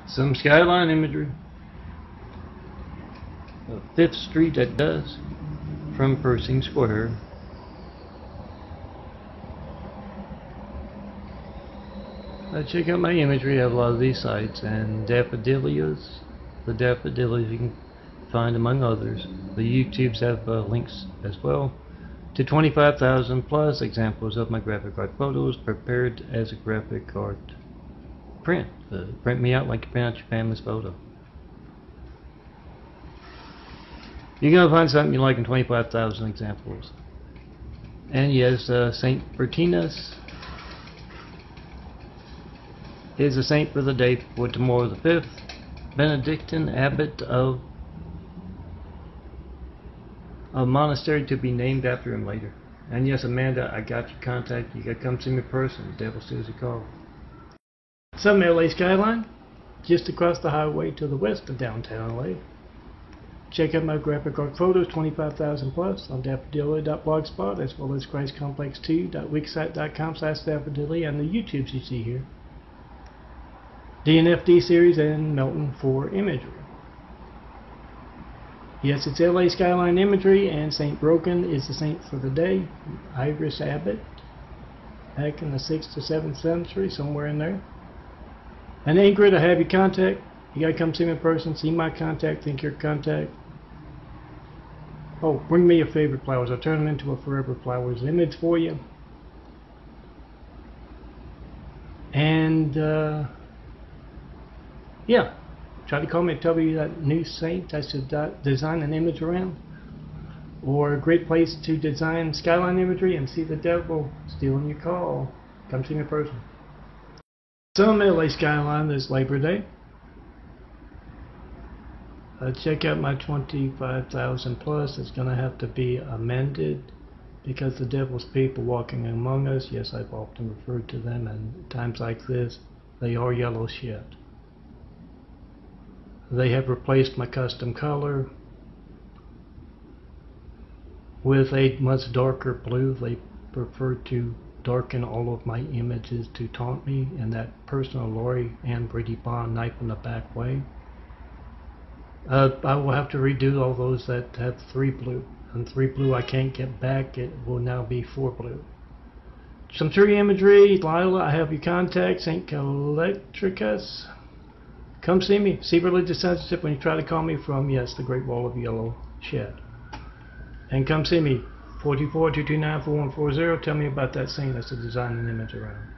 Some skyline imagery of 5th Street at dusk from Pershing Square. Check out my imagery. I have a lot of these sites, and daffodilias. The daffodilias you can find among others. The YouTubes have links as well to 25,000 plus examples of my graphic art photos prepared as a graphic art print. Print me out like you print out your family's photo. You're going to find something you like in 25,000 examples. And yes, Saint Bertinus is a saint for the day for tomorrow the 5th, Benedictine abbot of a monastery to be named after him later. And yes, Amanda, I got your contact. You got to come see me in person. The devil steals your call. Some LA skyline, just across the highway to the west of downtown LA. Check out my graphic art photos, 25,000 plus, on daffodilia.blogspot, as well as christcomplex2.wixsite.com/daffodilia, and the YouTubes you see here. DNFD series and Melton for imagery. Yes, it's LA skyline imagery, and Saint Broken is the saint for the day. Iris Abbot, back in the 6th or 7th century, somewhere in there. And Ingrid, I have your contact. You gotta come see me in person, see my contact, think your contact. Oh, bring me your favorite flowers. I'll turn them into a Forever Flowers image for you. And yeah, try to call me and tell me that new saint I should design an image around, or a great place to design skyline imagery and see the devil stealing your call. Come see me in person. Some LA skyline this Labor Day. Check out my 25,000 plus. It's going to have to be amended because the devil's people walking among us. Yes, I've often referred to them, and at times like this, they are yellow shit. They have replaced my custom color with a much darker blue. They prefer to darken all of my images to taunt me in that personal Lori and Brady Bond knife in the back way. I will have to redo all those that have 3 blue. And 3 blue I can't get back. It will now be 4 blue. Some tree imagery. Lila, I have your contact. Saint Calectricus. Come see me. See religious censorship when you try to call me from, yes, the Great Wall of Yellow Shed. And come see me. 424-229-4140. Tell me about that saint that's to design an image around.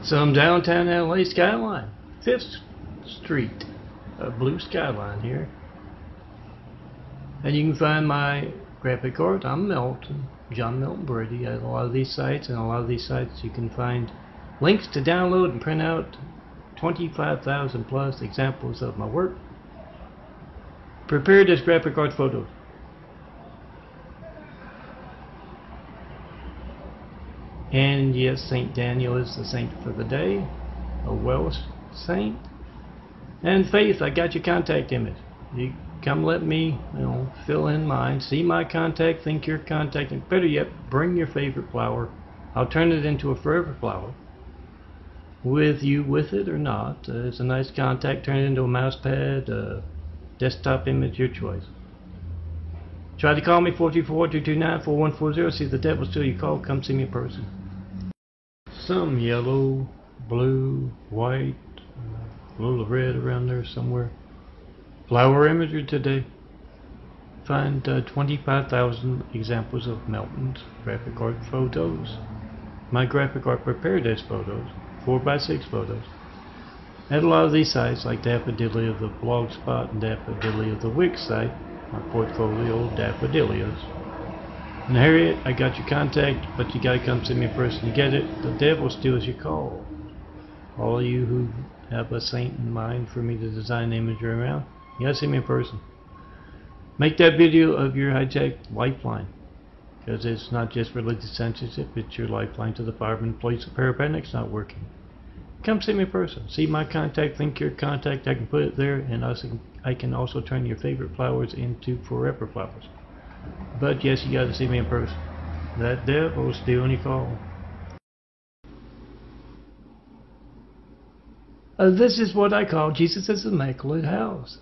Some downtown LA skyline. 5th Street. A blue skyline here. And you can find my graphic art. I'm Melton. John Melton Brady. At a lot of these sites, and a lot of these sites you can find links to download and print out 25,000 plus examples of my work prepared as graphic art photos. And yes, Saint Daniel is the saint for the day, a Welsh saint. And Faith, I got your contact image. You come let me, fill in mine, see my contact, think your contact, and better yet, bring your favorite flower. I'll turn it into a forever flower. With you with it or not. It's a nice contact. Turn it into a mouse pad, desktop image, your choice. Try to call me 424-229-4140. See the devil steal your call. Come see me in person. Some yellow, blue, white, a little red around there somewhere. Flower imagery today. Find 25,000 examples of Melton's graphic art photos. My graphic art prepared as photos. 4x6 photos. At a lot of these sites like Daffodilia of the Blogspot and Daffodilia of the Wix site, my portfolio of daffodilias. And Harriet, I got your contact, but you gotta come see me in person to get it. The devil steals your call. All of you who have a saint in mind for me to design an imagery around, you gotta see me in person. Make that video of your high-tech lifeline, because it's not just religious censorship, it's your lifeline to the fireman police. The paramedics not working. Come see me in person. See my contact, think your contact. I can put it there, and I can also turn your favorite flowers into forever flowers. But yes, you got to see me in person. That devil's stealing your call. This is what I call Jesus' Immaculate House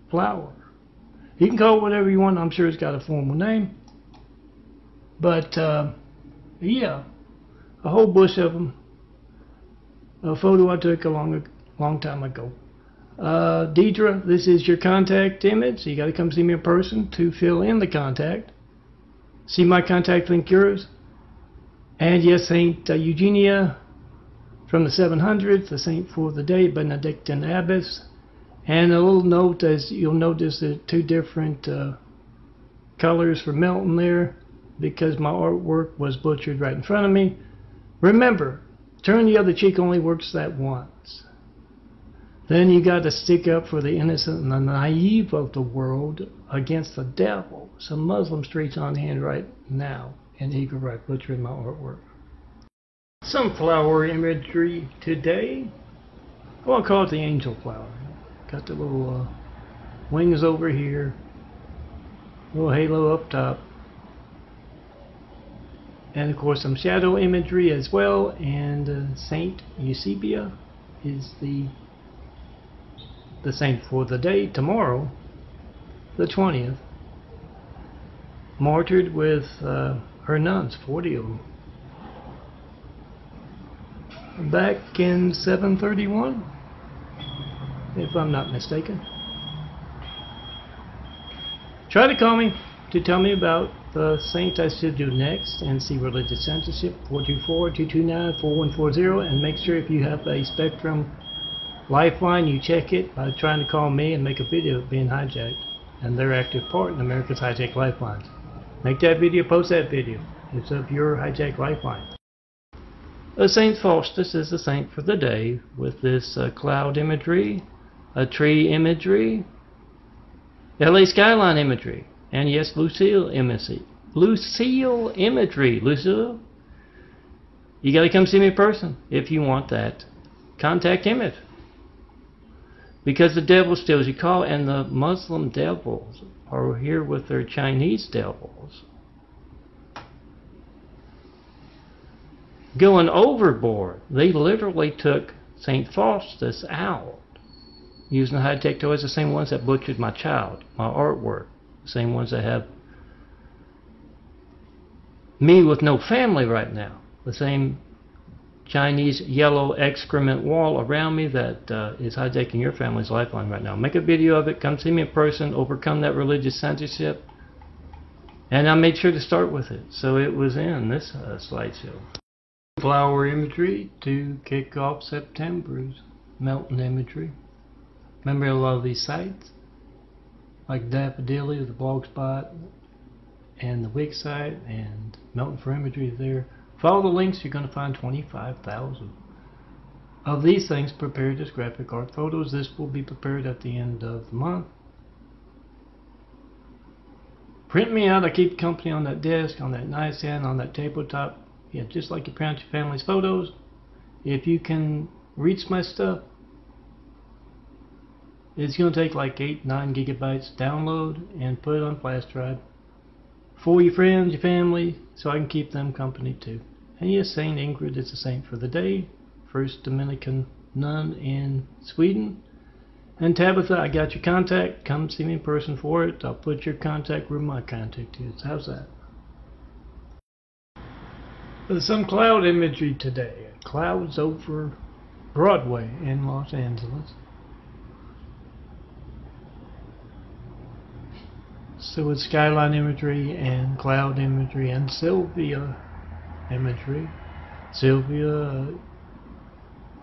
flower. You can call it whatever you want. I'm sure it's got a formal name. But, yeah, a whole bush of them. A photo I took a long time ago. Deidre, this is your contact image. You got to come see me in person to fill in the contact. See my contact link yours. And yes, Saint Eugenia from the 700s, the saint for the day, Benedictine abbess. And a little note, as you'll notice, there are two different colors for Melton there because my artwork was butchered right in front of me. Remember, turn the other cheek only works that once. Then you got to stick up for the innocent and the naive of the world against the devil. Some Muslim streets on hand right now in Eagle Rock butchering my artwork. Some flower imagery today. Well, I'll call it the angel flower. Got the little wings over here, little halo up top, and of course some shadow imagery as well. And Saint Eusebia is the saint for the day tomorrow, the 20th, martyred with her nuns, 40 of them, back in 731, if I'm not mistaken. Try to call me to tell me about the saint I should do next and see religious censorship, 424-229-4140, and make sure if you have a Spectrum Lifeline, you check it by trying to call me and make a video of being hijacked and their active part in America's hijacked lifelines. Make that video, post that video. It's of your hijacked lifeline. Saint Faustus is the saint for the day with this cloud imagery, a tree imagery, LA skyline imagery, and yes, Lucille imagery. Lucille imagery. Lucille, you got to come see me in person if you want that contact image. Because the devil steals your call, and the Muslim devils are here with their Chinese devils going overboard. They literally took St. Faustus out using the high-tech toys, the same ones that butchered my child, my artwork, the same ones that have me with no family right now, the same Chinese yellow excrement wall around me that is hijacking your family's lifeline right now. Make a video of it, come see me in person, overcome that religious censorship, and I made sure to start with it, so it was in this slideshow. Flower imagery to kick off September's Melton imagery. Remember a lot of these sites, like Daffodilly, the Blogspot, and the Wix site, and Melton for imagery there. Follow the links, you're going to find 25,000 of these things prepared as graphic art photos. This will be prepared at the end of the month. Print me out. I keep company on that desk, on that nightstand, on that tabletop. Yeah, just like you print your family's photos. If you can reach my stuff, it's going to take like 8-9 gigabytes download and put it on flash drive for your friends, your family, so I can keep them company too. And yes, Saint Ingrid is the saint for the day, first Dominican nun in Sweden. And Tabitha, I got your contact. Come see me in person for it. I'll put your contact where my contact is. How's that? Some cloud imagery today. Clouds over Broadway in Los Angeles. So it's skyline imagery and cloud imagery and Sylvia imagery. Sylvia,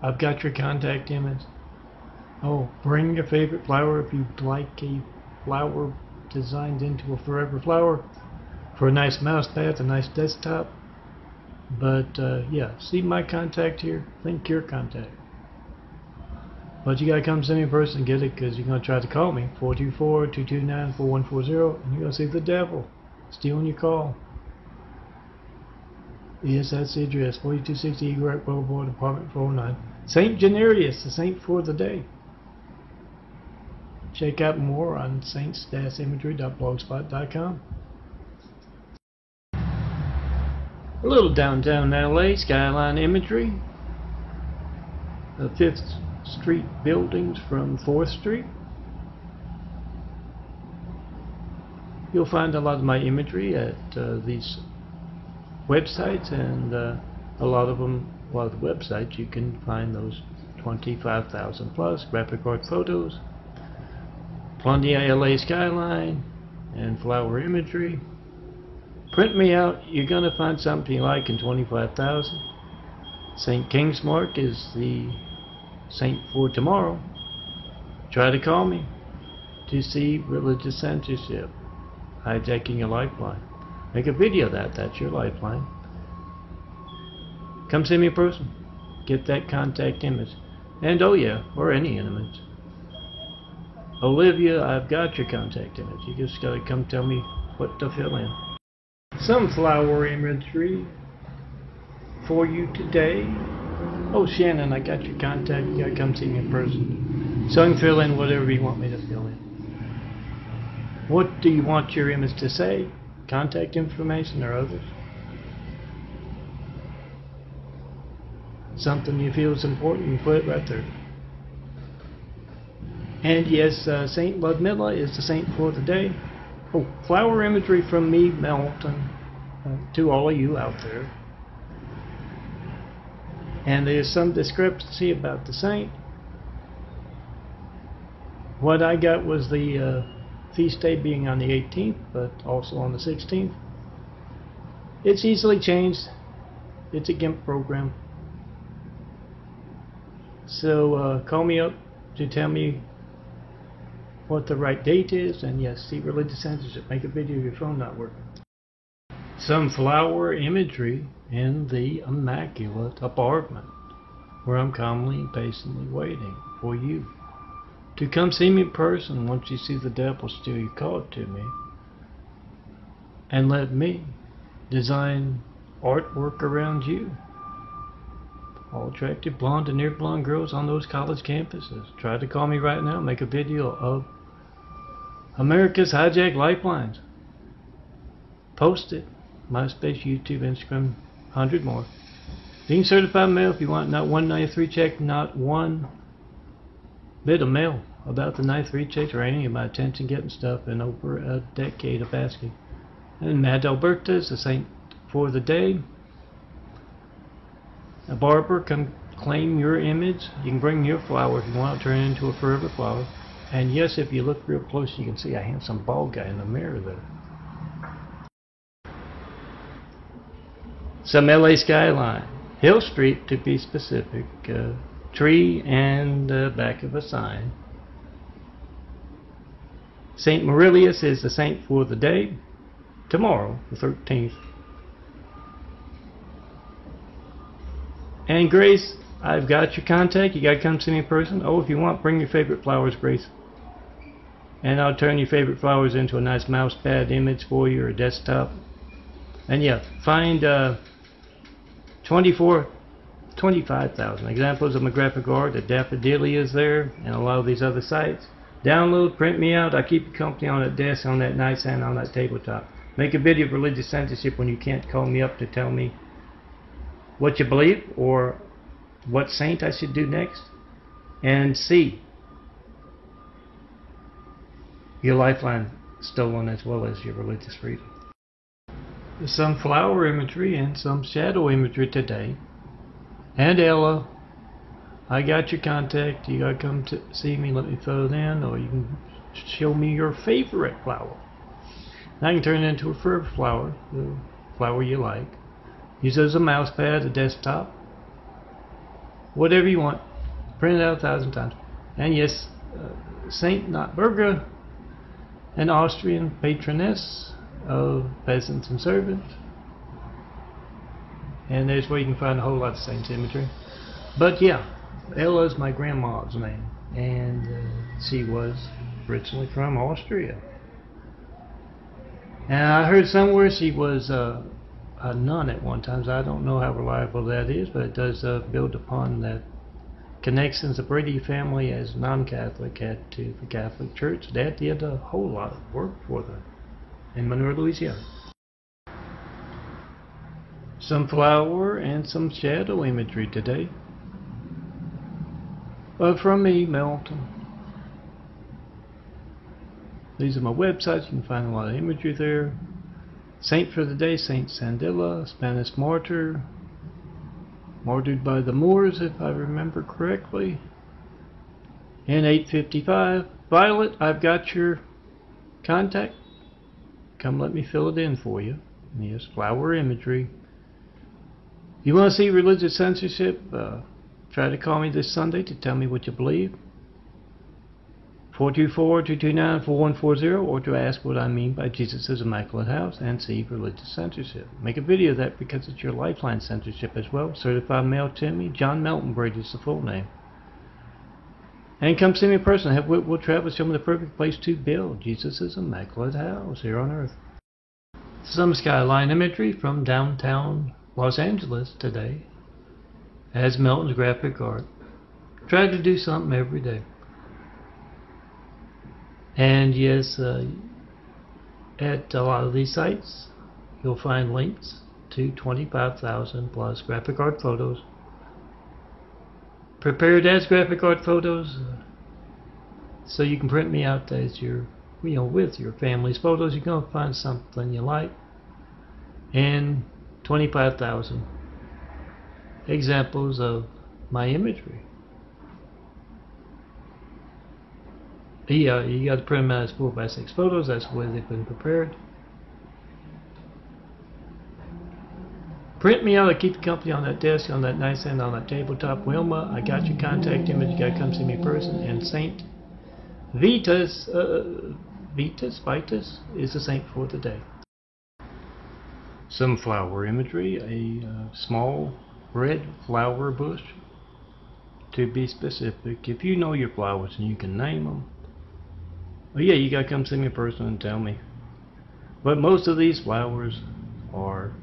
I've got your contact image. Oh, bring your favorite flower if you'd like a flower designed into a forever flower for a nice mouse pad, a nice desktop. But yeah, see my contact here? Link your contact. But you gotta come see me in person and get it, because you're gonna try to call me 424-229-4140 and you're gonna see the devil stealing your call. Yes, that's the address, 4260 Eagle Rock Boulevard, apartment 409. Saint Generius, the saint for the day. Check out more on saints-imagery.blogspot.com. A little downtown LA skyline imagery. The fifth Street buildings from 4th Street. You'll find a lot of my imagery at these websites, and a lot of the websites you can find those 25,000 plus graphic art photos, plenty of LA skyline and flower imagery. Print me out, you're gonna find something you like in 25,000. St. King's Mark is the saint for tomorrow. Try to call me to see religious censorship hijacking your lifeline. Make a video of that. That's your lifeline. Come see me in person. Get that contact image. And oh yeah, or any image. Olivia, I've got your contact image. You just gotta come tell me what to fill in. Sunflower imagery for you today. Oh Shannon, I got your contact. You gotta come see me in person. So I can fill in whatever you want me to fill in. What do you want your image to say? Contact information or others? Something you feel is important, you put it right there. And yes, Saint Ludmilla is the saint for the day. Oh, flower imagery from me, Melton, to all of you out there. And there's some discrepancy about the saint. What I got was the feast day being on the 18th, but also on the 16th. It's easily changed. It's a GIMP program. So call me up to tell me what the right date is, and yes, see religious censorship. Make a video of your phone not working. Some flower imagery in the immaculate apartment where I'm calmly and patiently waiting for you to come see me in person once you see the devil steal your card to me, and let me design artwork around you. All attractive blonde and near blonde girls on those college campuses. Try to call me right now. Make a video of America's hijacked lifelines. Post it. MySpace, YouTube, Instagram, 100 more. Being certified mail if you want. Not one 93 check, not one bit of mail about the 93 checks or any of my attention getting stuff in over a decade of asking. And Mad Alberta is the saint for the day. A barber, come claim your image. You can bring your flower if you want to turn it into a forever flower. And yes, if you look real close, you can see a handsome bald guy in the mirror there. Some LA skyline. Hill Street, to be specific. Tree and back of a sign. Saint Maurilius is the saint for the day. Tomorrow, the 13th. And Grace, I've got your contact. You gotta come see me in person. Oh, if you want, bring your favorite flowers, Grace. And I'll turn your favorite flowers into a nice mouse pad image for you or a desktop. And yeah, find 25,000 examples of my graphic art at Daffodilias there and a lot of these other sites. Download, print me out. I keep you company on that desk, on that nightstand, on that tabletop. Make a video of religious censorship when you can't call me up to tell me what you believe or what saint I should do next, and see your lifeline stolen as well as your religious freedom. There's some flower imagery and some shadow imagery today. And Ella, I got your contact. You gotta come to see me, let me fill it in, or you can show me your favorite flower. And I can turn it into a forever flower, the flower you like. Use it as a mouse pad, a desktop, whatever you want. Print it out 1,000 times. And yes, Saint Notburga, an Austrian patroness of peasants and servants. And there's where you can find a whole lot of saints imagery. But yeah, Ella's my grandma's name, and she was originally from Austria. And I heard somewhere she was a nun at one time, so I don't know how reliable that is, but it does build upon that connections the Brady family as non-Catholic had to the Catholic Church. Dad did a whole lot of work for them in Monroe, Louisiana. Some flower and some shadow imagery today. from me, Melton. These are my websites. You can find a lot of imagery there. Saint for the day, Saint Sandilla, Spanish martyr, martyred by the Moors, if I remember correctly. In 855, Violet, I've got your contact. Come let me fill it in for you. Yes, flower imagery. You want to see religious censorship? Try to call me this Sunday to tell me what you believe. 424-229-4140, or to ask what I mean by Jesus' Immaculate House and see religious censorship. Make a video of that because it's your lifeline censorship as well. Certified mail to me. John Melton Brady is the full name. And come see me in person. Have Whitwell travel, show me the perfect place to build Jesus' Immaculate House here on earth. Some skyline imagery from downtown Los Angeles today as Melton's graphic art. Try to do something every day. And yes, at a lot of these sites, you'll find links to 25,000 plus graphic art photos, prepared as graphic art photos, so you can print me out as your, with your family's photos. You're going to find something you like, and 25,000 examples of my imagery. Yeah, you got to print them out as 4x6 photos. That's the way they've been prepared. Print me out. I keep the company on that desk, on that nightstand, on that tabletop. Wilma, I got your contact image. You got to come see me in person. And Saint Vitus is the saint for the day. Some flower imagery. A small red flower bush. To be specific, if you know your flowers and you can name them, well, yeah, you gotta come see me in person and tell me. But most of these flowers are,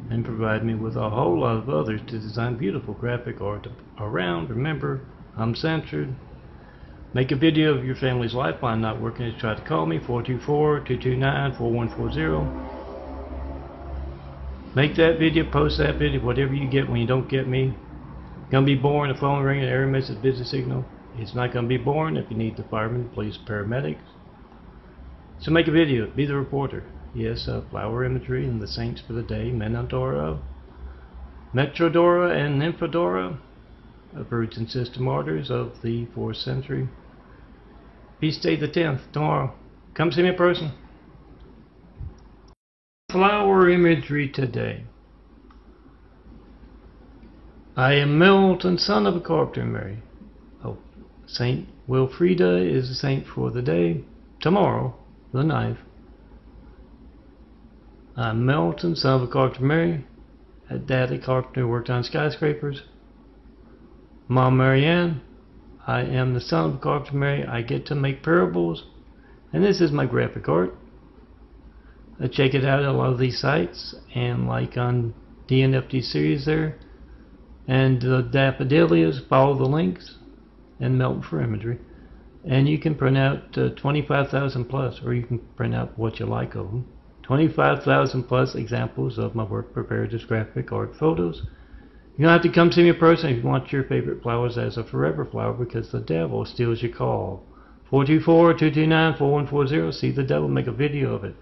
and provide me with a whole lot of others to design beautiful graphic art around. Remember, I'm censored. Make a video of your family's lifeline not working. Just try to call me, 424-229-4140. Make that video, post that video, whatever you get when you don't get me. Gonna be boring, the phone ringing, error message, busy signal. It's not gonna be boring if you need the firemen, police, paramedics. So make a video, be the reporter. Yes, flower imagery and the saints for the day, Menodora, Metrodora, and Nymphodora, Virgin Sister Martyrs of the 4th century. Feast Day the 10th, tomorrow. Come see me in person. Flower imagery today. I am Melton, son of a carpenter Mary. Oh, Saint Wilfrida is the saint for the day. Tomorrow, the 9th. I'm Melton, son of a carpenter Mary. Daddy carpenter worked on skyscrapers. Mom Marianne, I am the son of a carpenter Mary. I get to make parables. And this is my graphic art. Check it out at a lot of these sites. And like on DNFT series there. And the Daffodilias, follow the links, and Melton for imagery. And you can print out 25,000 plus, or you can print out what you like of them. 25,000 plus examples of my work prepared as graphic art photos. You don't have to come see me in person if you want your favorite flowers as a forever flower, because the devil steals your call. 424-229-4140. See the devil, make a video of it.